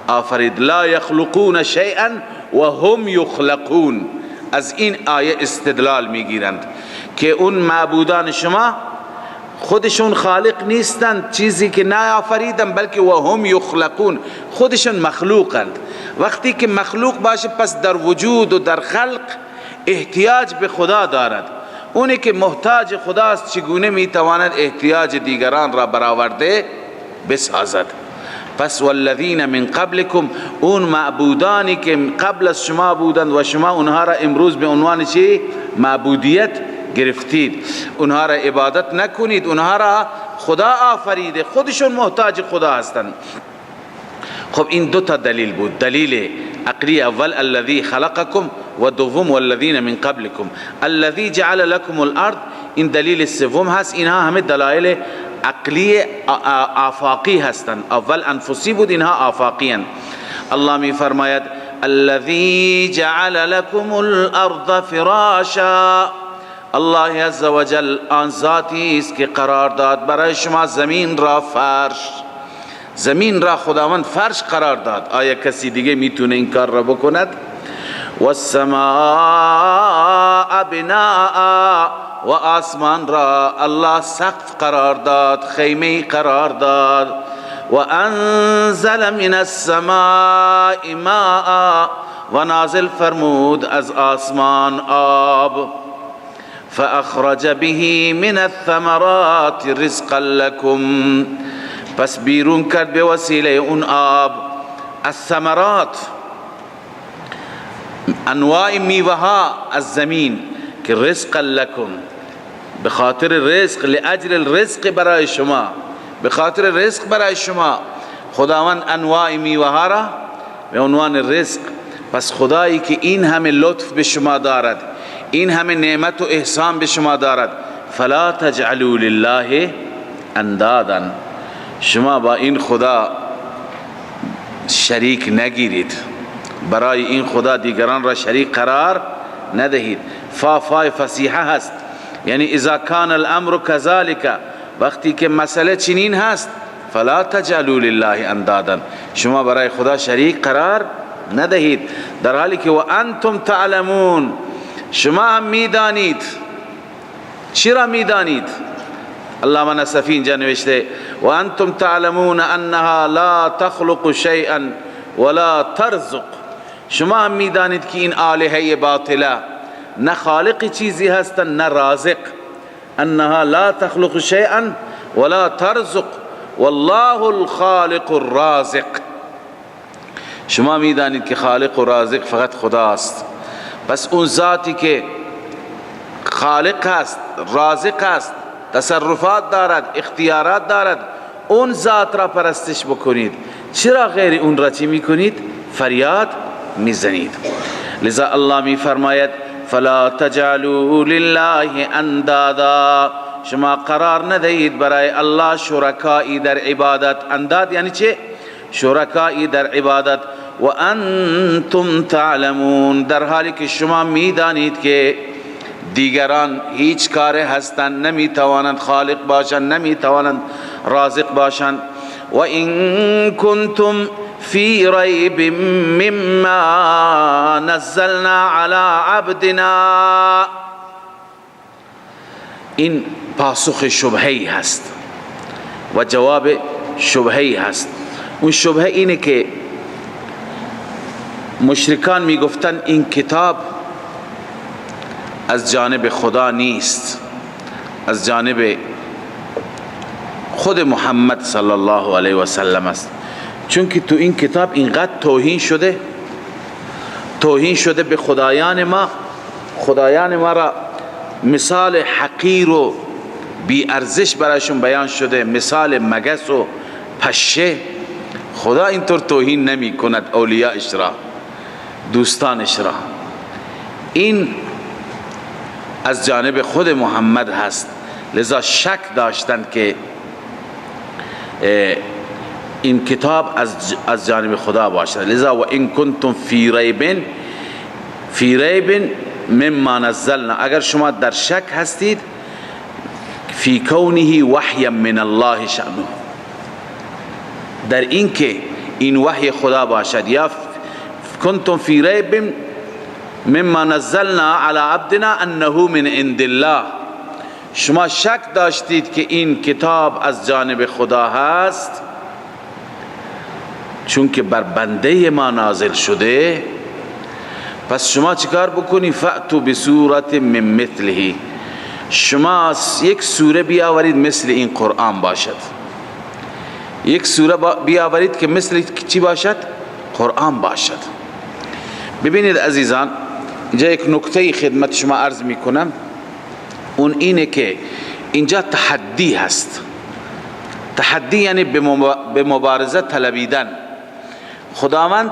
آفرید. لا یخلقون شیئا و هم یخلقون. از این آیه استدلال میگیرند که اون معبودان شما خودشون خالق نیستند، چیزی که نیافریدند، بلکه و هم یخلقون، خودشون مخلوقند. وقتی که مخلوق باشه پس در وجود و در خلق احتیاج به خدا دارد. اونی که محتاج خداست چگونه میتواند احتیاج دیگران را برآورده بسازد؟ پس والذین من قبلکم، اون معبودانی که قبل از شما بودند و شما اونها را امروز به عنوان چی؟ معبودیت گرفتید، اونها را عبادت نکنید، اونها را خدا آفریده، خودشون محتاج خدا هستند. خب این دو تا دلیل بود، دلیل عقلی اول الذی خلقکم و دوم والذین من قبلکم. الذی جعل لكم الارض، این دلیل سوم هست. اینها همه دلایل عقلی آفاقی هستند. اول انفسی بود، اینها آفاقی هستند. الله می فرماید الذی جعل لكم الارض فراشا، الله عز وجل آن ذاتی است که قرار داد برای شما زمین را فرش. زمین را خداوند فرش قرار داد. آیا کسی دیگه میتونه این کار را بکند؟ والسماء بناء، و آسمان را الله سقف قرار داد، خیمه قرار داد. و انزل من السماء ماء، و نازل فرمود از آسمان آب. فاخرج به من الثمرات رزقا لكم، پس بیرون کرد به وسیله اون آب از ثمرات، انواع میوه ها از زمین، که رزقا لكم، به خاطر رزق، لاجل الرزق برای شما، به خاطر رزق برای شما خداوند انواع میوه ها را به عنوان رزق. پس خدایی که این همه لطف به شما دارد، این همه نعمت و احسان به شما دارد، فلا تجعلوا لله اندادا، شما با این خدا شریک نگیرید، برای این خدا دیگران را شریک قرار ندهید. فای فصیحه هست، یعنی اذا کان الامر كذلك، وقتی که مسئله چنین هست، فلا تجعلوا لله اندادا، شما برای خدا شریک قرار ندهید، در حالی که و انتم تعلمون، شما هم میدانید. چرا میدانید؟ علامه نصفی اینجا نوشته و انتم تعلمون انها لا تخلق شیئا ولا ترزق، شما هم میدانید که این آلهه باطله نه خالق چیزی هستند نه رازق. انها لا تخلق شیئا ولا ترزق والله الخالق الرازق، شما میدانید که خالق و رازق فقط خداست. پس اون ذاتی که خالق است، رازق است، تصرفات دارد، اختیارات دارد، اون ذات را پرستش بکنید. چرا غیر اون را چی میکنید؟ فریاد میزنید. لذا الله میفرماید فلا تجعلوا لله اندادا، شما قرار ندهید برای الله شرکایی در عبادت. انداد یعنی چه؟ شرکایی در عبادت. و انتم تعلمون، در حالی که شما میدانید که دیگران هیچ کار هستند، نمیتوانند خالق باشند، نمیتوانند رازق باشند. و این کنتم فی ریب مما نزلنا علی عبدنا، این پاسخ شبهه‌ای هست و جواب شبهه‌ای هست. اون شبهه اینه که مشرکان میگفتن این کتاب از جانب خدا نیست، از جانب خود محمد صلی الله علیه و سلم است، چون که تو این کتاب اینقدر توهین شده به خدایان ما را مثال حقیر و بی ارزش برایشون بیان شده، مثال مگس و پشه. خدا اینطور توهین نمی کند اولیاءش را، دوستانش را. این از جانب خود محمد هست، لذا شک داشتند که این کتاب از جانب خدا باشد. لذا و این کنتم فی ریب مما نزلنا، اگر شما در شک هستید، فی کونه وحی من الله شأنه، در این که این وحی خدا باشد. یا کنتم فی ریب مما نزلنا علی عبدنا انه من عند الله، شما شک داشتید که این کتاب از جانب خدا هست چون که بر بنده ما نازل شده. پس شما چیکار بکنی؟ فأتوا بسورة من مثله، شما یک سوره بیاورید مثل این قرآن باشد. یک سوره بیاورید که مثل چی باشد؟ قرآن باشد. ببینید عزیزان، اینجا یک نکته خدمت شما عرض میکنم، اون اینه که اینجا تحدی هست. تحدی یعنی به مبارزه طلبیدن. خداوند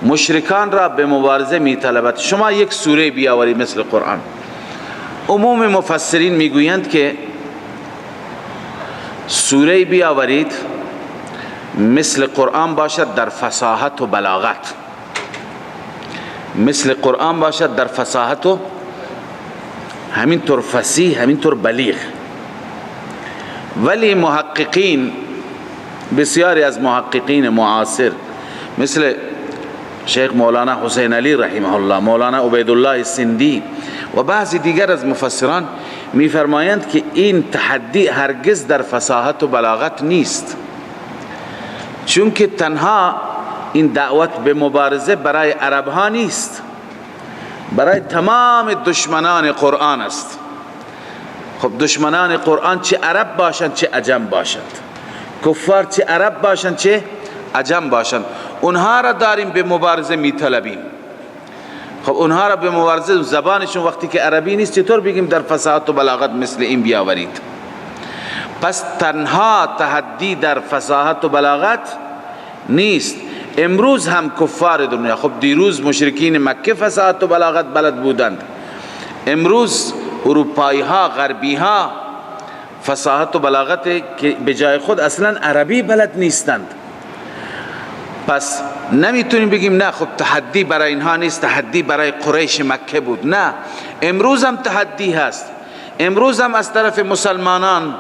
مشرکان را به مبارزه میطلبد. شما یک سوره بیاورید مثل قرآن. عموم مفسرین میگویند که سوره بیاورید مثل قرآن باشد در فصاحت و بلاغت، مثل قرآن باشد در فصاحت و همینطور فصیح، همینطور بلیغ. ولی محققین، بسیاری از محققین معاصر مثل شیخ مولانا حسین علی رحمه الله، مولانا عبیدالله سندی و بعضی دیگر از مفسران میفرمایند که این تحدی هرگز در فصاحت و بلاغت نیست، چون که تنها این دعوت به مبارزه برای عرب ها نیست، برای تمام دشمنان قرآن است. خب دشمنان قرآن چه عرب باشند چه عجم باشند، کفار چه عرب باشند چه عجم باشند، اونها را داریم به مبارزه میطلبیم. خب اونها را به مبارزه، زبانشون وقتی که عربی نیست چطور بگیم در فصاحت و بلاغت مثل این بیاورید؟ پس تنها تحدی در فصاحت و بلاغت نیست. امروز هم کفار دنیا، خب دیروز مشرکین مکه فصاحت و بلاغت بلد بودند، امروز اروپایی ها، غربی ها فصاحت و بلاغت که به جای خود اصلا عربی بلد نیستند. پس نمیتونیم بگیم نه خب تحدی برای اینها نیست، تحدی برای قریش مکه بود. نه، امروز هم تحدی هست، امروز هم از طرف مسلمانان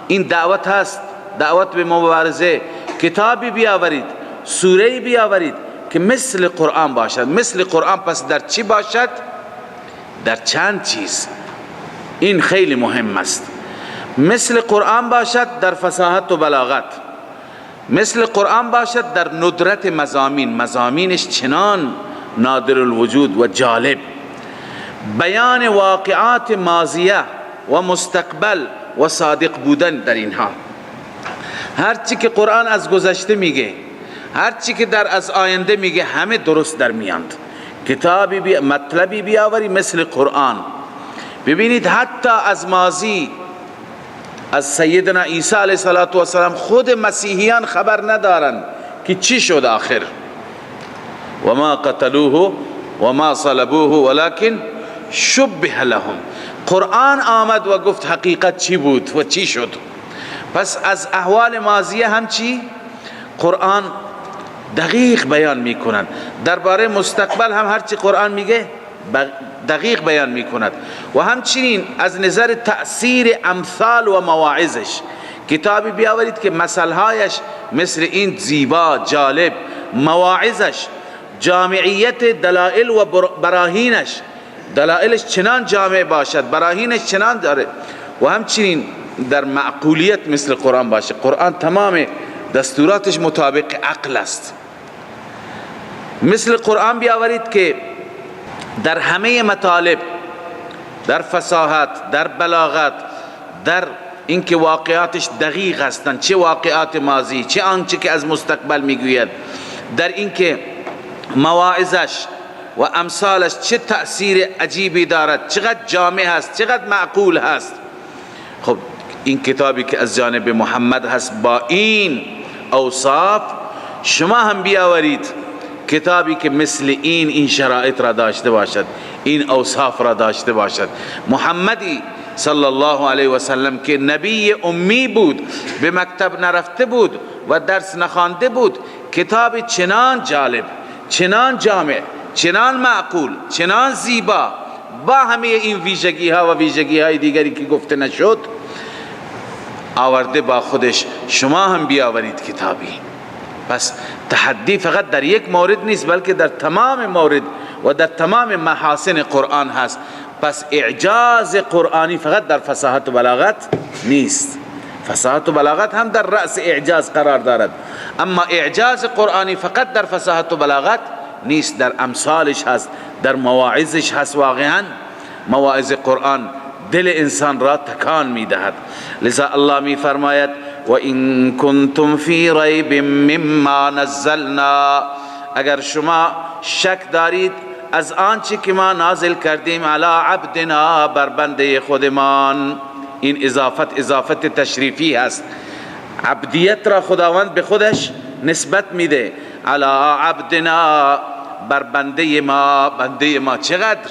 این دعوت هست، دعوت به مبارزه. کتابی بیاورید، سوره‌ای بیاورید که مثل قرآن باشد. مثل قرآن پس در چی باشد؟ در چند چیز. این خیلی مهم است. مثل قرآن باشد در فصاحت و بلاغت، مثل قرآن باشد در ندرت مضامین، مضامینش چنان نادر الوجود و جالب، بیان واقعات ماضیه و مستقبل و صادق بودن در اینها. هرچی که قرآن از گذشته میگه، هرچی که در از آینده میگه، همه درست در میاند. کتابی مطلبی بیاوری مثل قرآن. ببینید حتی از ماضی، از سیدنا عیسی علیه السلام خود مسیحیان خبر ندارن که چی شد آخر. و ما قتلوه و ما صلبوه ولكن شبه لهم. قرآن آمد و گفت حقیقت چی بود و چی شد. پس از احوال ماضیه هم چی؟ قرآن دقیق بیان میکنند. درباره مستقبل هم هرچی قرآن میگه دقیق بیان میکند. و همچنین از نظر تأثیر امثال و مواعظش، کتابی بیاورید که مثلهایش مثل این زیبا جالب، مواعظش، جامعیت دلائل و براهینش، دلائلش چنان جامع باشد، براهینش چنان داره. و همچنین در معقولیت مثل قرآن باشه. قرآن تمام دستوراتش مطابق عقل است. مثل قرآن بیاورید که در همه مطالب، در فصاحت، در بلاغت، در اینکه واقعاتش دقیق هستند، چه واقعات ماضی چه آنچه که از مستقبل میگوید، در اینکه مواعظش و امثالش چه تأثیر عجیبی دارد، چقدر جامع هست، چقدر معقول هست. خب این کتابی که از جانب محمد هست با این اوصاف، شما هم بیاورید کتابی که مثل این شرایط را داشته باشد، این اوصاف را داشته باشد. محمدی صلی الله علیه و سلم که نبی امی بود، به مکتب نرفته بود و درس نخوانده بود، کتاب چنان جالب، چنان جامع، چنان معقول، چنان زیبا با همه این ویژگی ها و ویژگی های دیگری که گفته نشد آورده با خودش شما هم بیاورید کتابی. پس تحدی فقط در یک مورد نیست بلکه در تمام مورد و در تمام محاسن قرآن هست. پس اعجاز قرآنی فقط در فصاحت و بلاغت نیست، فصاحت و بلاغت هم در رأس اعجاز قرار دارد، اما اعجاز قرآنی فقط در فصاحت و بلاغت نیست، در امثالش هست، در مواعظش هست. واقعا مواعظ قرآن دل انسان را تکان میدهد. لذا الله می فرماید و این کنتم فی ریب مما نزلنا، اگر شما شک دارید از آنچه که ما نازل کردیم علی عبدنا، بر بنده خودمان. این اضافت تشریفی هست، عبدیت را خداوند به خودش نسبت میده. علی عبدنا، بر بنده ما. بنده ما چقدر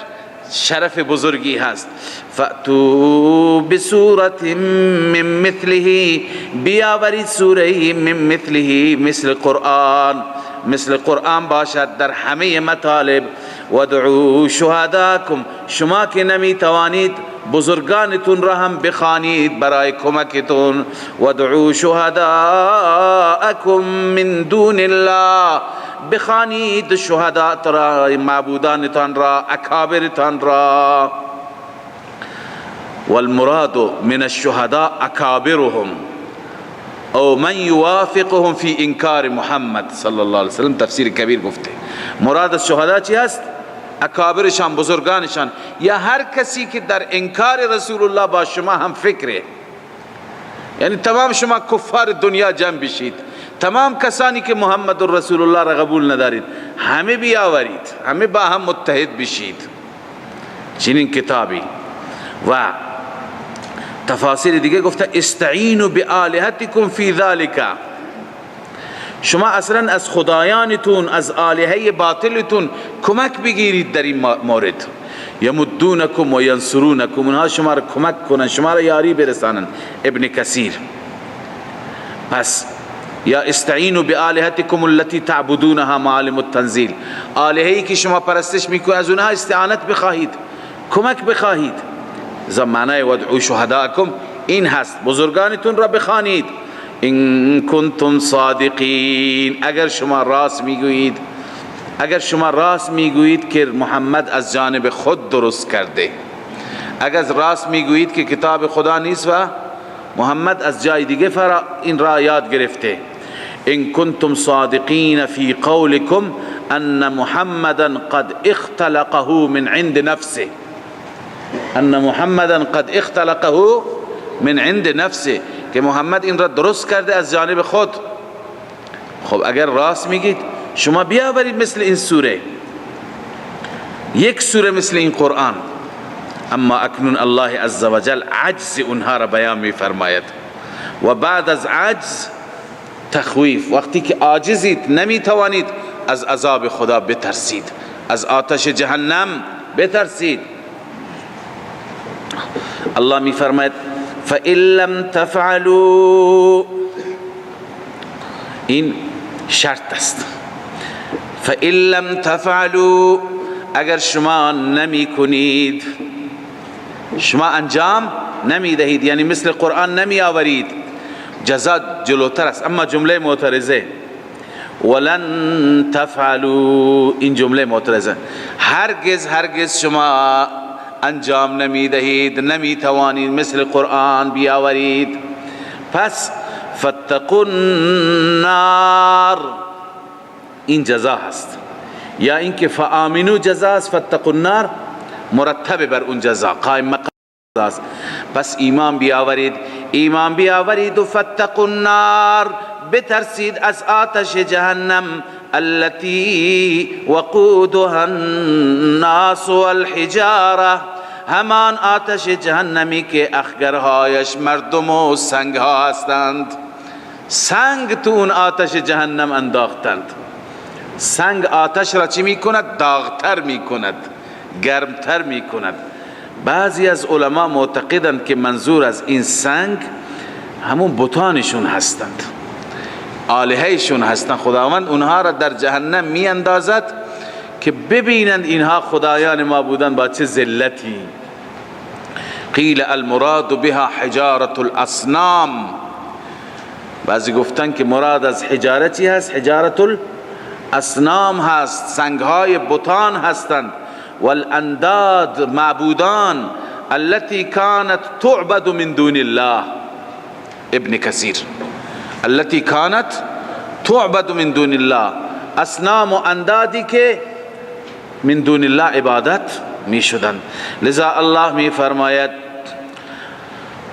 شرف بزرگی هست. فأتو بسورة من مثله، بیاورید سوره من مثله، مثل قرآن باشد در همه مطالب. ودعو شهداکم، شما که نمی توانید بزرگانتون را هم بخوانید برای کمکتون. ودعو شهداءکم من دون الله، بخوانید شهدات را، معبودانتان را، اکابرتان را. والمراد من الشهداء اکابرهم او من یوافقهم فی انکار محمد صلی الله علیه وسلم. تفسیر کبیر گفته مراد از شهدا چی است؟ اکابرشان، بزرگانشان، یا هر کسی که در انکار رسول الله با شما هم فکره. یعنی تمام شما کفار دنیا جمع بشید، تمام کسانی که محمد رسول الله را قبول ندارید همه بیاورید، همه با هم متحد بشید. چنین کتابی. و تفاسیر دیگه گفته استعینوا بآلهتکم فی ذلک، شما اصلا از خدایانتون، از آلهه باطلتون کمک بگیرید در این مورد. یمدونکم و ینصرونکم، اونها شما را کمک کنن، شما را یاری برسانن. ابن کثیر. پس یا استعینوا بآلهتکم التي تعبدونها معالم التنزیل، آلهه‌ای که شما پرستش میکنید از اونها استعانت بخواهید، کمک بخواهید. زمانه ودعو شهداءکم این هست، بزرگانتون را بخوانید. ان کنتم صادقین، اگر شما راست میگویید، اگر شما راست میگویید که محمد از جانب خود درست کرده، اگر راست میگویید که کتاب خدا نیست و محمد از جای دیگه این را یاد گرفته. ان کنتم صادقین فی قولکم ان محمدا قد اختلقه من عند نفسه، ان محمدا قد اختلقه من عند نفسه، که محمد این را درست کرده از جانب خود. خب اگر راست میگید شما بیاورید مثل این سوره، یک سوره مثل این قرآن. اما اکنون الله عزوجل عجز اونها را بیان میفرماید و بعد از عجز تخویف. وقتی که عاجزید، نمیتوانید، از عذاب خدا بترسید، از آتش جهنم بترسید. الله میفرماید فَإِن لَمْ تَفْعَلُوا، این شرط است. فَإِن لَمْ تَفْعَلُوا، اگر شما نمی کنید، شما انجام نمی دهید، یعنی مثل قرآن نمی آورید، جزا جلوتر است. اما جمله معترضه ولن تفعلوا، این جمله معترضه، هرگز شما انجام نمی دهید، نمی توانید مثل قرآن بیاورید. پس فاتقوا النار، این جزا هست. یا اینکه فآمنوا جزا است، فاتقوا النار مرتب بر اون جزا، قائم مقام است. پس ایمان بیاورید و فاتقوا النار، بترسید از آتش جهنم، التي وقودها الناس والحجاره، همان آتش جهنمی که اخگرهایش مردم و سنگ ها هستند. سنگ تو اون آتش جهنم انداختند. سنگ آتش را چی میکند؟ داغتر میکند، گرمتر میکند. بعضی از علما معتقدند که منظور از این سنگ همون بتانشون هستند، آلههشون هستند. خداوند اونها را در جهنم می اندازد که ببینند اینها خدایان ما بودن با چه ذلتی. قیل المراد بها حجارة الاصنام، بعضی گفتن که مراد از حجاره چی هست؟ حجارة الاصنام هست، سنگهای بتان هستند. والانداد، معبودان. التي كانت تعبد من دون الله. ابن کثیر التي كانت تعبد من دون الله، اصنام و اندادی که من دون الله عبادت می شدن. لذا الله می فرماید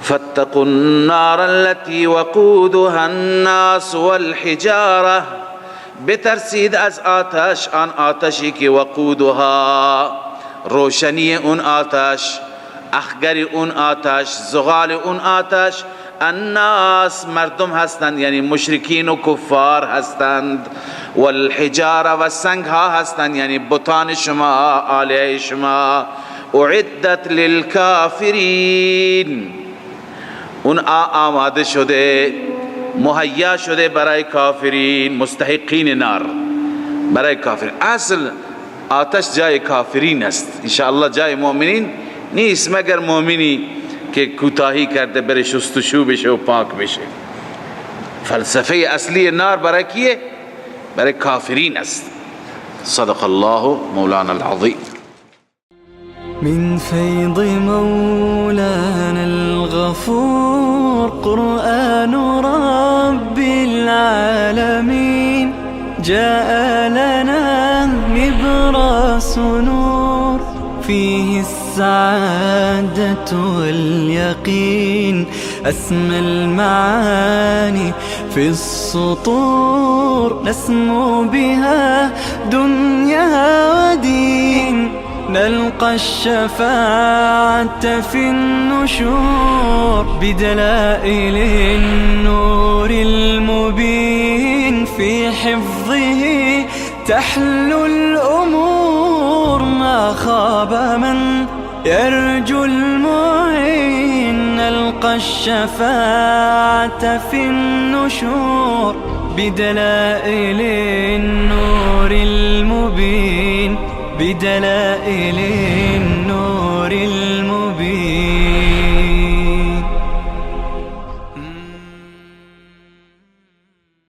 فاتقوا النار التي وقودها الناس والحجاره، بترسید از آتش، آن آتشی که وقودها، روشنی اون آتش، اخگر اون آتش، زغال اون آتش، الناس مردم هستند، یعنی مشرکین و کفار هستند، والحجاره و سنگ ها هستند، یعنی بتان شما، آلیه شما. اعدت للکافرین، اون آماده شده، مهیا شده برای کافرین، مستحقین نار برای کافرین. اصل آتش جای کافرین است، انشاءالله جای مؤمنین نیست، مگر مؤمنی که کوتاهی کرده بره شستشو بشه و پاک بشه. فلسفه اصلی نار برای کیه؟ برای کافرین است. صدق الله مولانا العظیم. من فيض مولانا الغفور قرآن رب العالمين، جاء لنا نبراس نور فيه السعادة واليقين، أسمى المعاني في السطور، نسمو بها دنيا ودين، نلقى الشفاعة في النشور بدلائل النور المبين، في حفظه تحلو الأمور، ما خاب من يرجو المعين، نلقى الشفاعة في النشور بدلائل النور المبين، بدلائل النور